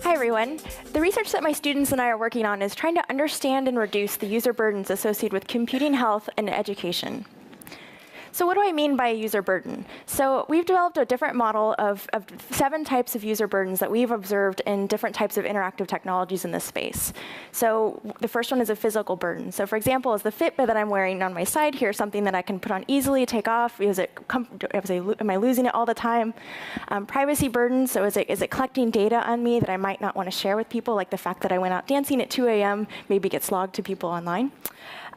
Hi, everyone. The research that my students and I are working on is trying to understand and reduce the user burdens associated with computing health and education. So what do I mean by a user burden? So we've developed a different model of 7 types of user burdens that we've observed in different types of interactive technologies in this space. So the first one is a physical burden. So for example, is the Fitbit that I'm wearing on my side here something that I can put on easily, take off? Am I losing it all the time? Privacy burden, so is it collecting data on me that I might not want to share with people, like the fact that I went out dancing at 2 a.m. maybe gets logged to people online.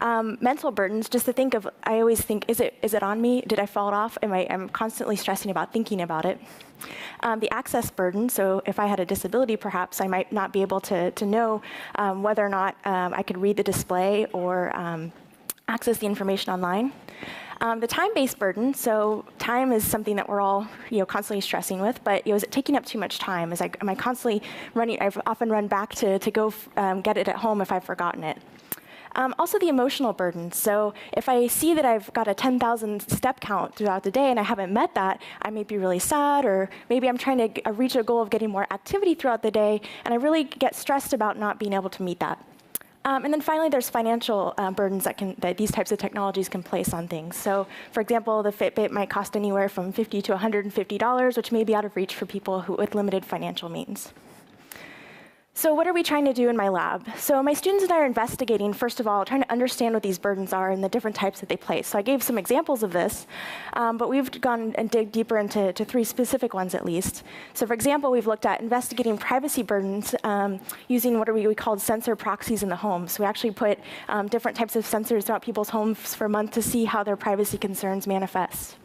Mental burdens, just to think of, I always think, is it on me? Did I fall off? I'm constantly stressing about thinking about it. The access burden, so if I had a disability, perhaps I might not be able to know whether or not I could read the display or access the information online. The time-based burden, so time is something that we're all constantly stressing with, but is it taking up too much time? Am I constantly running? I've often run back to go get it at home if I've forgotten it. Also the emotional burden. So if I see that I've got a 10,000 step count throughout the day and I haven't met that, I may be really sad, or maybe I'm trying to reach a goal of getting more activity throughout the day, and I really get stressed about not being able to meet that. And then finally, there's financial burdens that these types of technologies can place on things. So for example, the Fitbit might cost anywhere from $50 to $150, which may be out of reach for people with limited financial means. So what are we trying to do in my lab? So my students and I are investigating, first of all, trying to understand what these burdens are and the different types that they place. So I gave some examples of this, but we've gone and dig deeper into 3 specific ones at least. So for example, we've looked at investigating privacy burdens using what we called sensor proxies in the home. So we actually put different types of sensors throughout people's homes for a month to see how their privacy concerns manifest.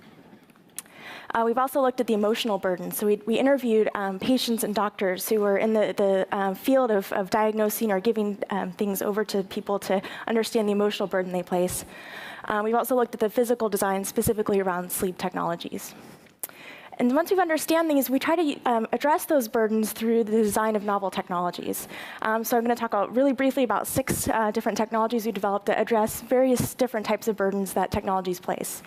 We've also looked at the emotional burden. So we interviewed patients and doctors who were in the field of diagnosing or giving things over to people to understand the emotional burden they place. We've also looked at the physical design specifically around sleep technologies. And once we understand these, we try to address those burdens through the design of novel technologies. So I'm going to talk really briefly about 6 different technologies we developed that address various different types of burdens that technologies place.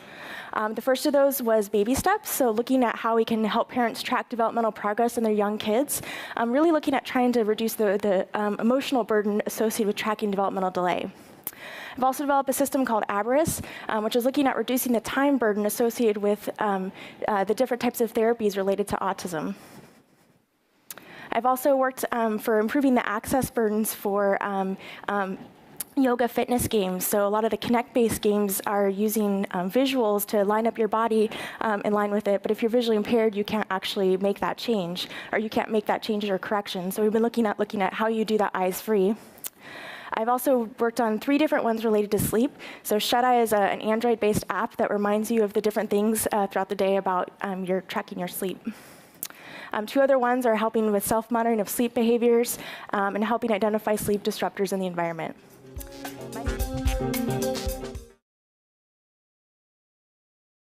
The first of those was baby steps, so looking at how we can help parents track developmental progress in their young kids, really looking at trying to reduce the emotional burden associated with tracking developmental delay. I've also developed a system called Aberus, which is looking at reducing the time burden associated with the different types of therapies related to autism. I've also worked for improving the access burdens for yoga fitness games. So a lot of the Connect-based games are using visuals to line up your body in line with it. But if you're visually impaired, you can't actually make that change, or you can't make that change or correction. So we've been looking at how you do that eyes-free. I've also worked on 3 different ones related to sleep. So Shut-Eye is an Android-based app that reminds you of the different things throughout the day about tracking your sleep. 2 other ones are helping with self-monitoring of sleep behaviors and helping identify sleep disruptors in the environment.